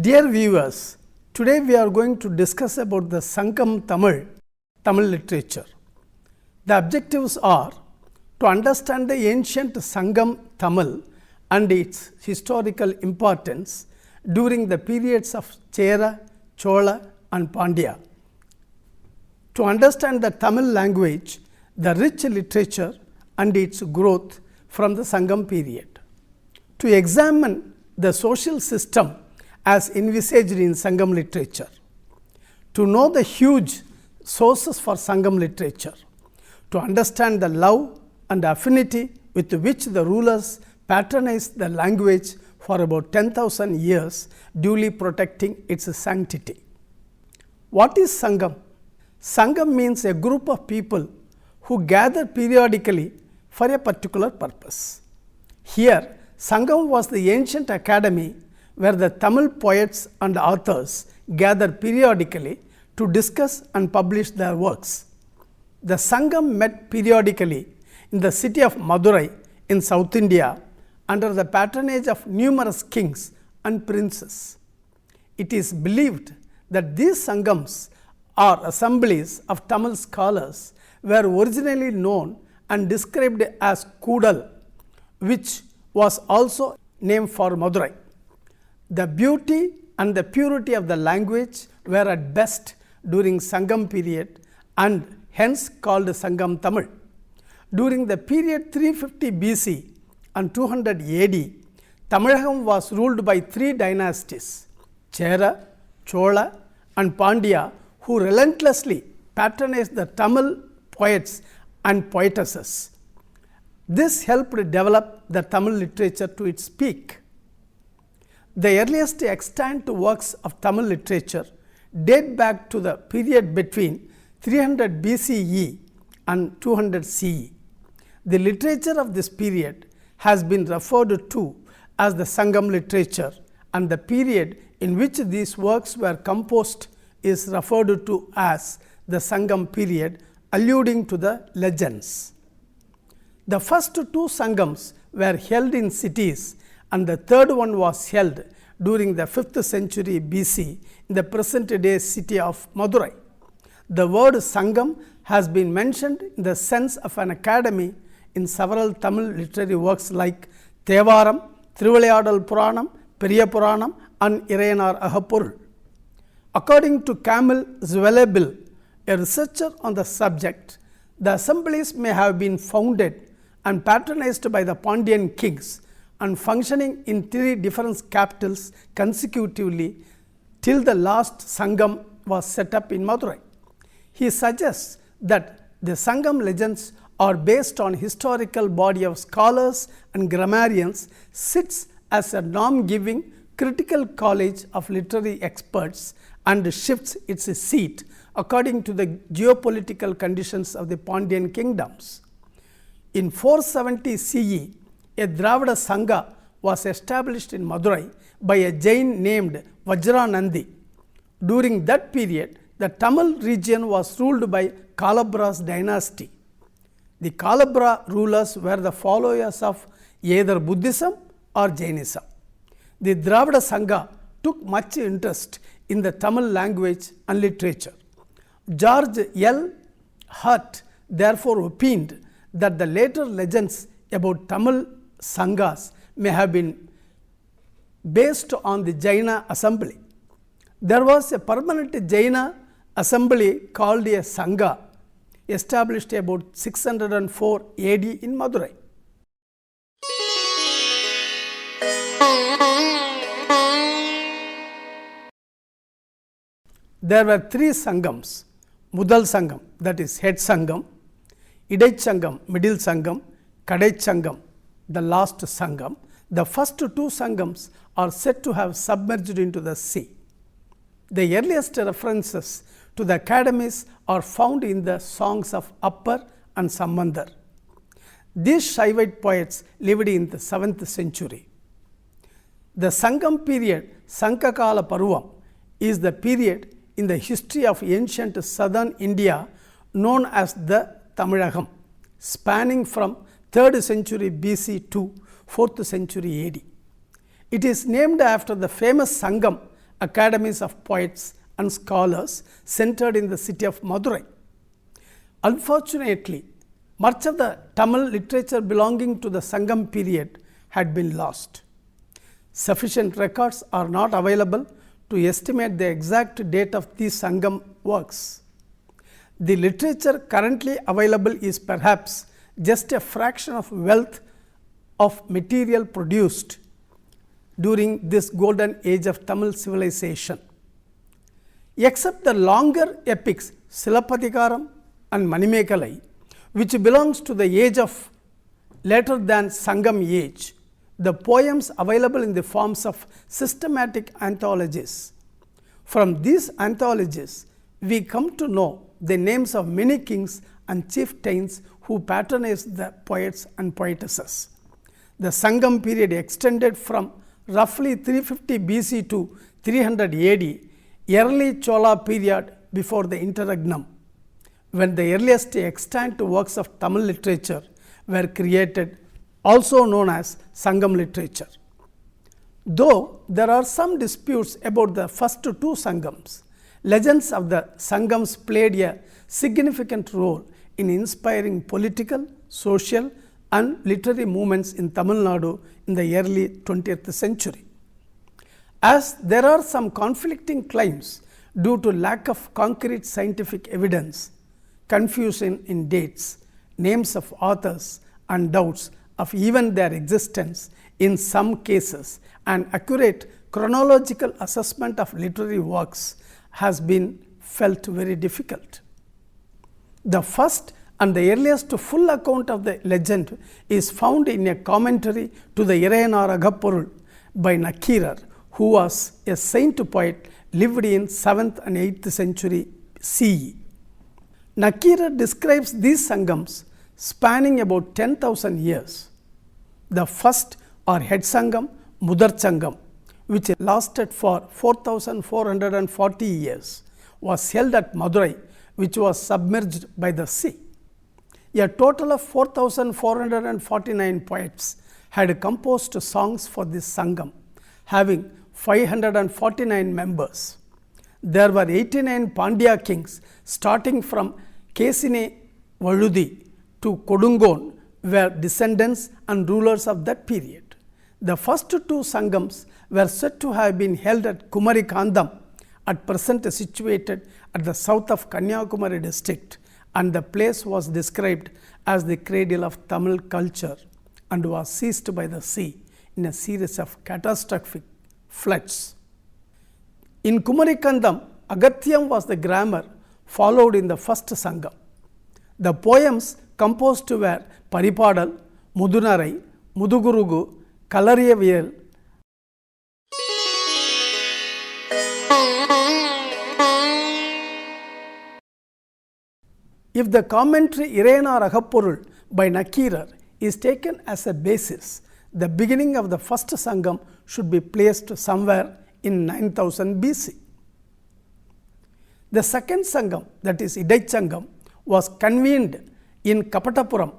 Dear viewers, today we are going to discuss about the Sangam Tamil literature. The objectives are to understand the ancient Sangam Tamil and its historical importance during the periods of Chera, Chola and Pandya. To understand the Tamil language, the rich literature and its growth from the Sangam period. To examine the social system as envisaged in Sangam literature. To know the huge sources for Sangam literature. To understand the love and affinity with which the rulers patronized the language for about 10,000 years, duly protecting its sanctity. What is Sangam? Sangam means a group of people who gather periodically for a particular purpose. Here, Sangam was the ancient academy where the Tamil poets and authors gathered periodically to discuss and publish their works. The Sangam met periodically in the city of Madurai in South India under the patronage of numerous kings and princes. It is believed that these Sangams or assemblies of Tamil scholars were originally known and described as Kudal, which was also named for Madurai. The beauty and the purity of the language were at best during Sangam period and hence called Sangam Tamil. During the period 350 BC and 200 AD, Tamilagam was ruled by three dynasties, Chera, Chola and Pandya, who relentlessly patronized the Tamil poets and poetesses. This helped develop the Tamil literature to its peak. The earliest extant works of Tamil literature date back to the period between 300 BCE and 200 CE. The literature of this period has been referred to as the Sangam literature, and the period in which these works were composed is referred to as the Sangam period, alluding to the legends. The first two Sangams were held in cities and the third one was held during the 5th century BC in the present day city of Madurai. The word Sangam has been mentioned in the sense of an academy in several Tamil literary works like Thevaram, Thiruvilayadal Puranam, Periya Puranam and Irayanar Agapporul. According to Camille Zwellebill, a researcher on the subject, the assemblies may have been founded and patronized by the Pandyan kings and functioning in three different capitals consecutively till the last Sangam was set up in Madurai. He suggests that the Sangam legends are based on historical body of scholars and grammarians, sits as a norm-giving critical college of literary experts and shifts its seat according to the geopolitical conditions of the Pandyan kingdoms. In 470 CE, a Dravida Sangha was established in Madurai by a Jain named Vajranandi. During that period, the Tamil region was ruled by Kalabra's dynasty. The Kalabra rulers were the followers of either Buddhism or Jainism. The Dravida Sangha took much interest in the Tamil language and literature. George L. Hurt therefore opined that the later legends about Tamil Sanghas may have been based on the Jaina assembly. There was a permanent Jaina assembly called a Sangha, established about 604 AD in Madurai. There were three Sangams, Mudal Sangam, that is head Sangam, Idai Sangam, middle Sangam, Kadai Sangam, the last Sangam. The first two Sangams are said to have submerged into the sea. The earliest references to the academies are found in the songs of Appar and Sambandar. These Shaivite poets lived in the 7th century. The Sangam period, Sankakala Paruvam, is the period in the history of ancient southern India known as the Tamilagam, spanning from 3rd century BC to 4th century AD. It is named after the famous Sangam academies of poets and scholars centered in the city of Madurai. Unfortunately, much of the Tamil literature belonging to the Sangam period had been lost. Sufficient records are not available to estimate the exact date of these Sangam works. The literature currently available is perhaps just a fraction of wealth of material produced during this golden age of Tamil civilization. Except the longer epics Silappatikaram and Manimekalai, which belongs to the age of later than Sangam age, the poems available in the forms of systematic anthologies. From these anthologies, we come to know the names of many kings and chieftains who patronized the poets and poetesses. The Sangam period extended from roughly 350 BC to 300 AD, early Chola period before the interregnum, when the earliest extant works of Tamil literature were created, also known as Sangam literature. Though there are some disputes about the first two Sangams, legends of the Sangams played a significant role in inspiring political, social and literary movements in Tamil Nadu in the early 20th century. As there are some conflicting claims due to lack of concrete scientific evidence, confusion in dates, names of authors and doubts of even their existence in some cases, an accurate chronological assessment of literary works has been felt very difficult. The first and the earliest full account of the legend is found in a commentary to the Irayana Ragapporul by Nakirar, who was a saint poet lived in 7th and 8th century CE. Nakirar describes these Sangams spanning about 10,000 years. The first or head Sangam, Mudar Sangam, which lasted for 4,440 years, was held at Madurai, which was submerged by the sea. A total of 4,449 poets had composed songs for this Sangam, having 549 members. There were 89 Pandya kings, starting from Kesine Valudi to Kodungon, were descendants and rulers of that period. The first two Sangams were said to have been held at Kumarikandam, at present situated at the south of Kanyakumari district, and the place was described as the cradle of Tamil culture and was seized by the sea in a series of catastrophic floods. In Kumarikandam, Agathyam was the grammar followed in the first Sangam. The poems composed were Paripadal, Mudunarai, Mudugurugu, Kalariyaviyal, If the commentary Irayana Ragapporul by Nakirar is taken as a basis, the beginning of the first Sangam should be placed somewhere in 9000 BC. The second Sangam, that is Idai Sangam, was convened in Kapatapuram.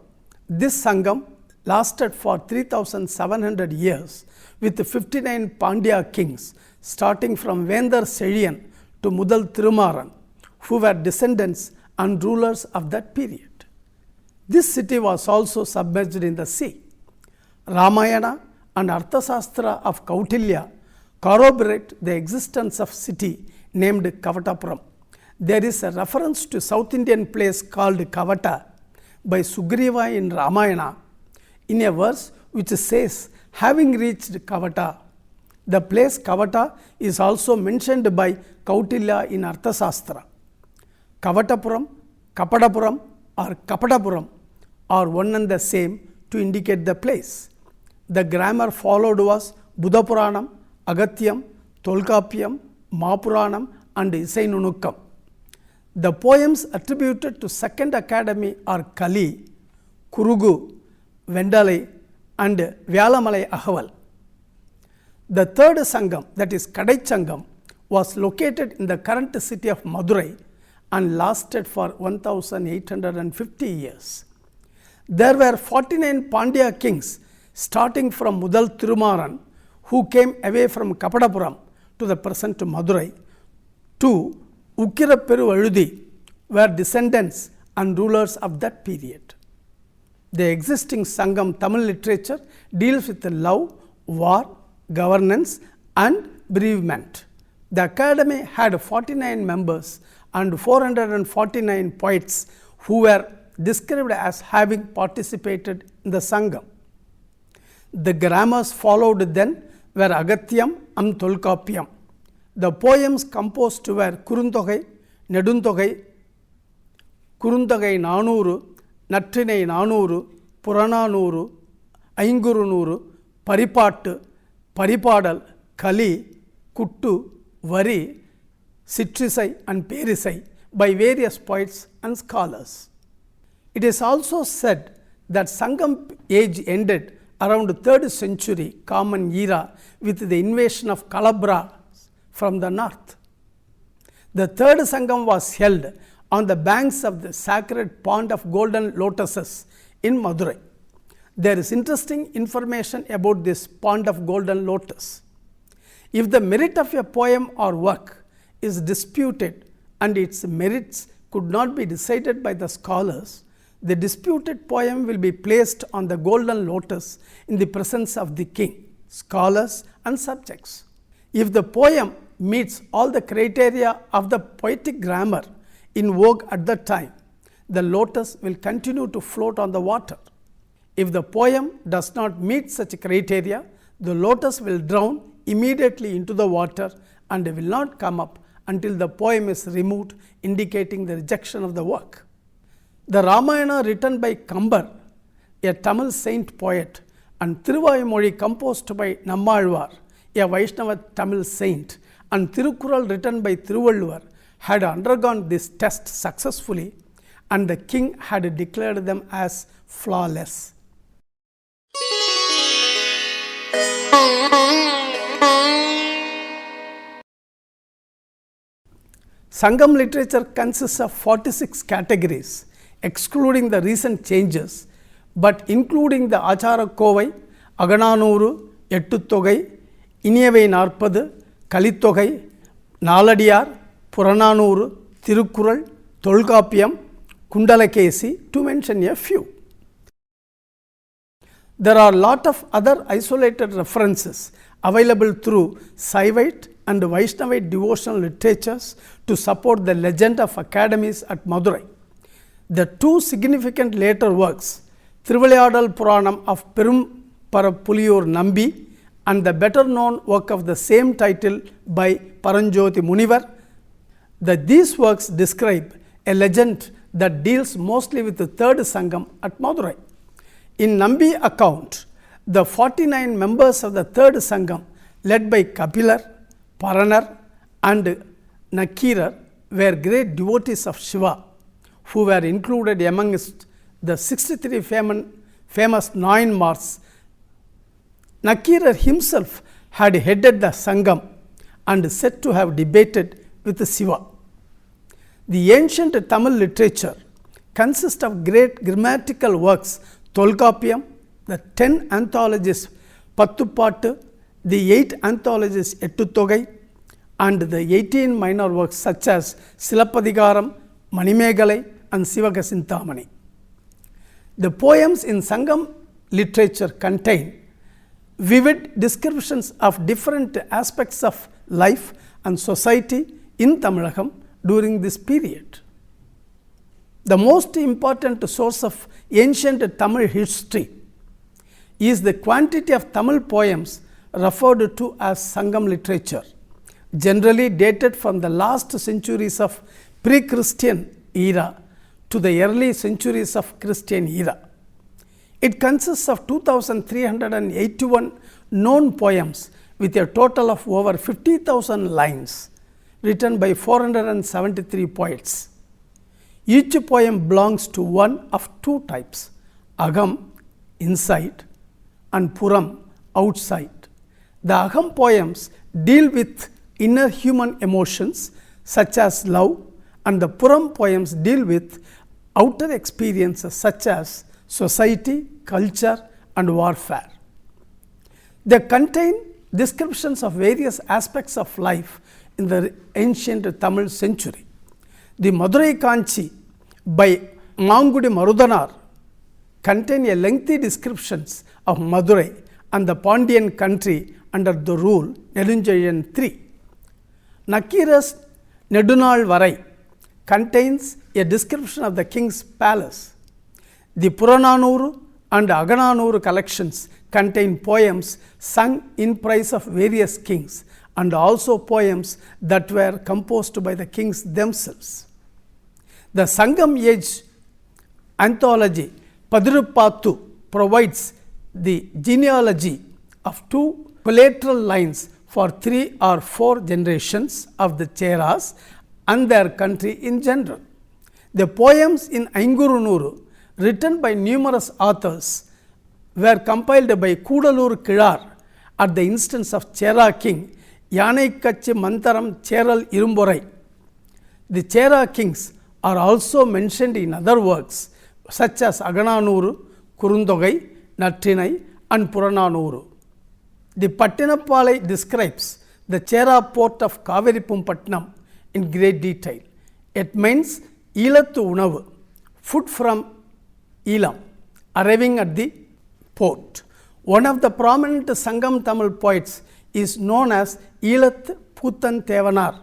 This Sangam lasted for 3,700 years with 59 Pandya kings, starting from Vendar Seliyan to Mudal Thirumaran, who were descendants and rulers of that period. This city was also submerged in the sea. Ramayana and Arthasastra of Kautilya corroborate the existence of city named Kavatapuram. There is a reference to South Indian place called Kavata by Sugriva in Ramayana in a verse which says, having reached Kavata. The place Kavata is also mentioned by Kautilya in Arthasastra. Kavatapuram, Kapadapuram or Kapadapuram are one and the same to indicate the place. The grammar followed was Buddhapuranam, Agathyam, Tolkapiyam, Mapuranam and Isainunukkam. The poems attributed to Second Academy are Kali, Kurugu, Vendalai and Vyalamalai Ahaval. The third Sangam, that is Kadai Sangam, was located in the current city of Madurai and lasted for 1850 years. There were 49 Pandya kings starting from Mudal Thirumaran who came away from Kapadapuram to the present Madurai, to Ukkirapperu were descendants and rulers of that period. The existing Sangam Tamil literature deals with love, war, governance and bereavement. The academy had 49 members and 449 poets who were described as having participated in the Sangam. The grammars followed then were Agatyam and Tolkapiyam. The poems composed were Kuruntogai, Neduntogai, Kuruntogai Nanuru, Natrinai Nanuru, Purananuru, Aingurunuru, Paripattu, Paripadal, Kali, Kuttu, Vari, Sitrisai and Perisai by various poets and scholars. It is also said that Sangam age ended around the 3rd century Common Era with the invasion of Kalabra from the north. The 3rd Sangam was held on the banks of the sacred pond of golden lotuses in Madurai. There is interesting information about this pond of golden lotus. If the merit of a poem or work is disputed and its merits could not be decided by the scholars, the disputed poem will be placed on the golden lotus in the presence of the king, scholars and subjects. If the poem meets all the criteria of the poetic grammar in vogue at that time, the lotus will continue to float on the water. If the poem does not meet such criteria, the lotus will drown immediately into the water and will not come up until the poem is removed, indicating the rejection of the work. The Ramayana written by Kambar, a Tamil saint poet, and Thiruvaimozhi composed by Nammalvar, a Vaishnava Tamil saint, and Thirukural written by Thiruvalluvar had undergone this test successfully, and the king had declared them as flawless. Sangam literature consists of 46 categories, excluding the recent changes, but including the Achara Kovai, Agananuru, Ettutogai, Iniyavai Narpadu, Kalitogai, Naladiyar, Purananuru, Thirukural, Tolkapiyam, Kundalakesi, to mention a few. There are a lot of other isolated references available through Saivite and Vaishnavite devotional literatures to support the legend of academies at Madurai. The two significant later works, Thiruvilayadal Puranam of Perum Parapuliyur Nambi and the better known work of the same title by Paranjoti Munivar, these works describe a legend that deals mostly with the 3rd Sangam at Madurai. In Nambi account, the 49 members of the 3rd Sangam led by Kapilar, Paranar and Nakirar were great devotees of Shiva, who were included amongst the 63 famous Nayanmars. Nakirar himself had headed the Sangam and said to have debated with Shiva. The ancient Tamil literature consists of great grammatical works, Tolkapiyam, the 10 anthologies Pattupattu, the 8 anthologies Ettutogai, and the 18 minor works such as Silapadigaram, Manimegalai and Sivakasintamani. The poems in Sangam literature contain vivid descriptions of different aspects of life and society in Tamilakam during this period. The most important source of ancient Tamil history is the quantity of Tamil poems referred to as Sangam literature, generally dated from the last centuries of pre-Christian era to the early centuries of Christian era. It consists of 2381 known poems with a total of over 50,000 lines written by 473 poets. Each poem belongs to one of two types, Agam, inside, and Puram, outside. The Agam poems deal with inner human emotions such as love, and the Puram poems deal with outer experiences such as society, culture and warfare. They contain descriptions of various aspects of life in the ancient Tamil century. The Madurai Kanchi by Mangudi Marudanar contain a lengthy descriptions of Madurai and the Pandian country under the rule Nedunjayan III. Nakira's Nedunal Varai contains a description of the king's palace. The Purananuru and Agananuru collections contain poems sung in praise of various kings and also poems that were composed by the kings themselves. The Sangam Age anthology Padirupattu provides the genealogy of 2 collateral lines for 3 or 4 generations of the Cheras and their country in general. The poems in Aingurunuru, written by numerous authors, were compiled by Kudalur Kilar at the instance of Chera king Yanaikkachi Mantaram Cheral Irumborai. The Chera kings are also mentioned in other works such as Agananuru, Kurundogai, Nattinai and Purananuru. The Pattinapalai describes the Chera port of Kaveripumpatnam in great detail. It means Ilathu Unavu, food from Elam, arriving at the port. One of the prominent Sangam Tamil poets is known as Ilath Puthan Tevanar,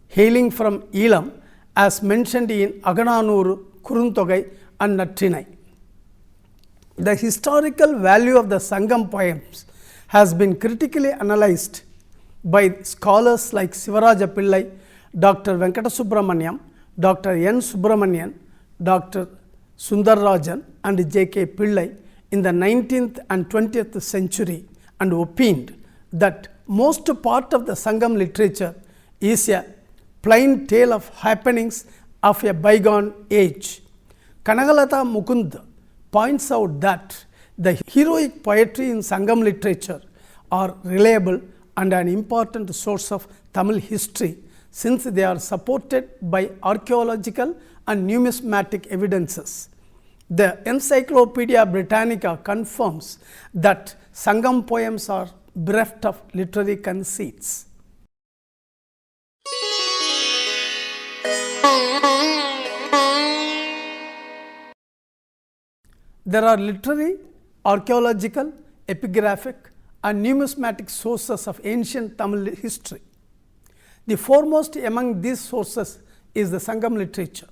hailing from Elam as mentioned in Agananuru, Kuruntogai and Nattinai. The historical value of the Sangam poems has been critically analyzed by scholars like Sivaraja Pillai, Dr. Venkata Subramaniam, Dr. N. Subramanian, Dr. Sundarrajan and J. K. Pillai in the 19th and 20th century and opined that most part of the Sangam literature is a plain tale of happenings of a bygone age. Kanagalata Mukund points out that the heroic poetry in Sangam literature are reliable and an important source of Tamil history since they are supported by archaeological and numismatic evidences. The Encyclopedia Britannica confirms that Sangam poems are bereft of literary conceits. There are literary, archaeological, epigraphic and numismatic sources of ancient Tamil history. The foremost among these sources is the Sangam literature.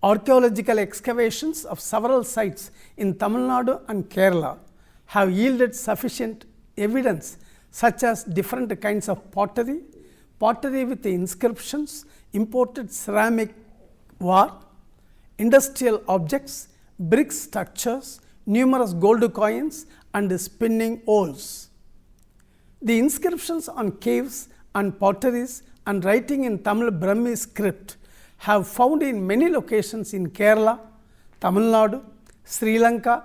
Archaeological excavations of several sites in Tamil Nadu and Kerala have yielded sufficient evidence such as different kinds of pottery, pottery with inscriptions, imported ceramic ware, industrial objects, brick structures, numerous gold coins and spinning owls. The inscriptions on caves and potteries and writing in Tamil Brahmi script have found in many locations in Kerala, Tamil Nadu, Sri Lanka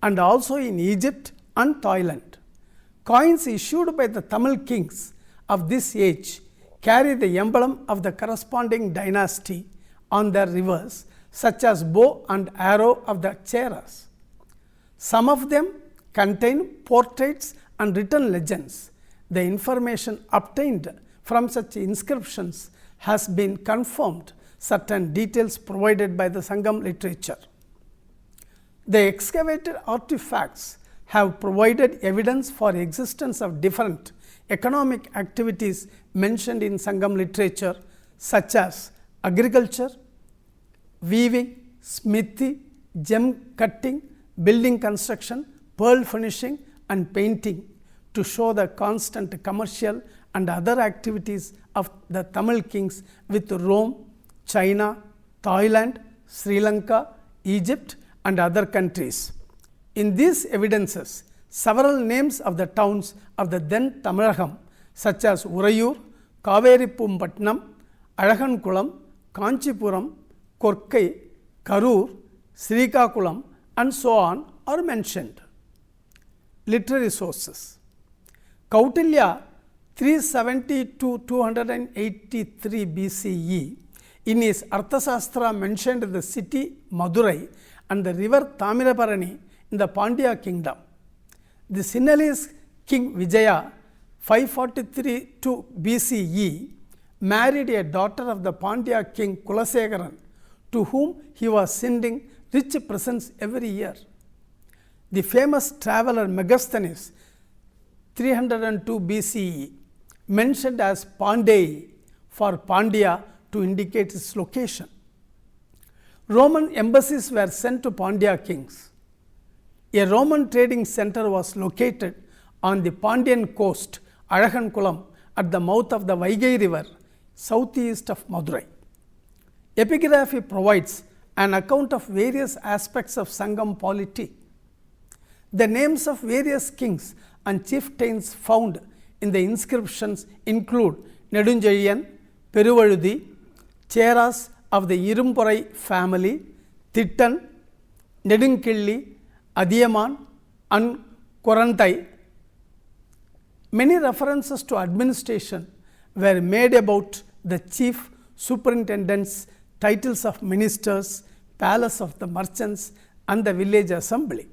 and also in Egypt and Thailand. Coins issued by the Tamil kings of this age carry the emblem of the corresponding dynasty on their reverse, such as bow and arrow of the Cheras. Some of them contain portraits and written legends. The information obtained from such inscriptions has been confirmed certain details provided by the Sangam literature. The excavated artifacts have provided evidence for existence of different economic activities mentioned in Sangam literature such as agriculture, weaving, smithy, gem cutting, building construction, pearl finishing and painting to show the constant commercial and other activities of the Tamil kings with Rome, China, Thailand, Sri Lanka, Egypt and other countries. In these evidences, several names of the towns of the then Tamilagam such as Urayur, Kaveripumpatnam, Alagankulam, Kanchipuram, Korkai, Karur, Srikakulam and so on are mentioned. Literary sources. Kautilya 370 to 283 BCE in his Arthasastra mentioned the city Madurai and the river Tamirabarani in the Pandya kingdom. The Sinhalese King Vijaya 543 BCE married a daughter of the Pandya king Kulasekaran, to whom he was sending rich presents every year. The famous traveller Megasthenes 302 BCE mentioned as Pandey for Pandya to indicate its location. Roman embassies were sent to Pandya kings. A Roman trading center was located on the Pandyan coast, Alagankulam, at the mouth of the Vaigai river, southeast of Madurai. Epigraphy provides an account of various aspects of Sangam polity. The names of various kings and chieftains found in the inscriptions include Nedunjaliyan, Peruvaludi, Cheras of the Irumpurai family, Thittan, Nedunkilli, Adiyaman, and Korantai. Many references to administration were made about the chief superintendents, titles of ministers, palace of the merchants, and the village assembly.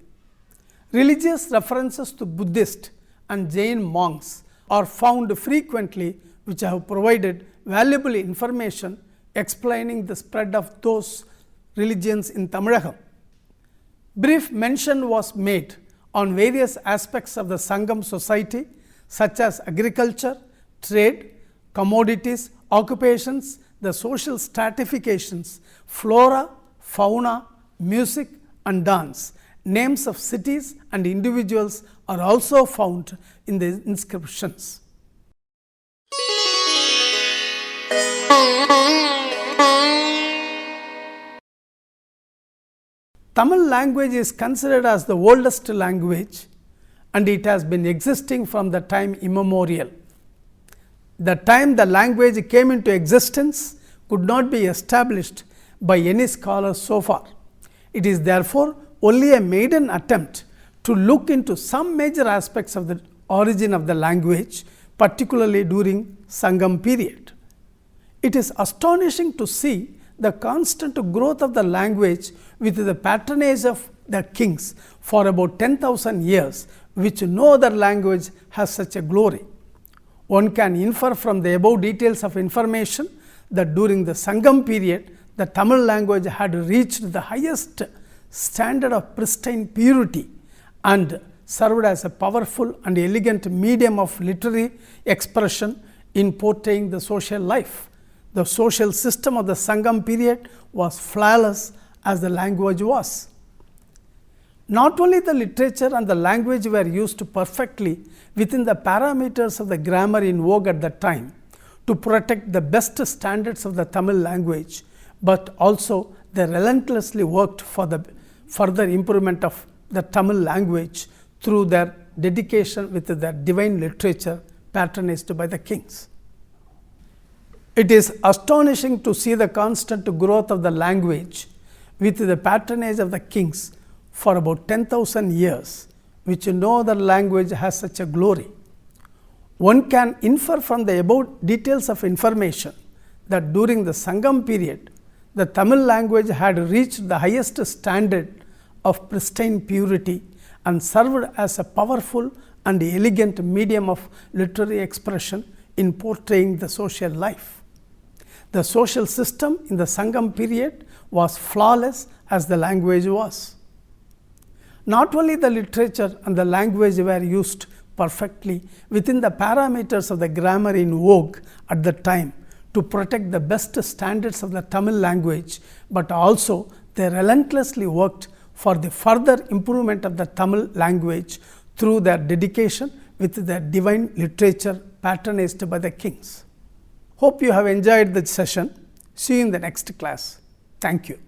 Religious references to Buddhist and Jain monks are found frequently, which have provided valuable information explaining the spread of those religions in Tamilagam. Brief mention was made on various aspects of the Sangam society, such as agriculture, trade, commodities, occupations, the social stratifications, flora, fauna, music, and dance. Names of cities and individuals are also found in the inscriptions. Tamil language is considered as the oldest language, and it has been existing from the time immemorial. The time the language came into existence could not be established by any scholar so far. It is therefore only a maiden attempt to look into some major aspects of the origin of the language, particularly during Sangam period. It is astonishing to see the constant growth of the language with the patronage of the kings for about 10,000 years, which no other language has such a glory. One can infer from the above details of information that during the Sangam period, the Tamil language had reached the highest standard of pristine purity and served as a powerful and elegant medium of literary expression in portraying the social life. The social system of the Sangam period was flawless as the language was. Not only the literature and the language were used perfectly within the parameters of the grammar in vogue at that time to protect the best standards of the Tamil language, but also they relentlessly worked for the further improvement of the Tamil language through their dedication with their divine literature patronized by the kings. It is astonishing to see the constant growth of the language with the patronage of the kings for about 10,000 years, which no other language has such a glory. One can infer from the above details of information that during the Sangam period, the Tamil language had reached the highest standard of pristine purity and served as a powerful and elegant medium of literary expression in portraying the social life. The social system in the Sangam period was flawless as the language was. Not only the literature and the language were used perfectly within the parameters of the grammar in vogue at the time to protect the best standards of the Tamil language, but also they relentlessly worked for the further improvement of the Tamil language through their dedication with their divine literature patronized by the kings. Hope you have enjoyed the session. See you in the next class. Thank you.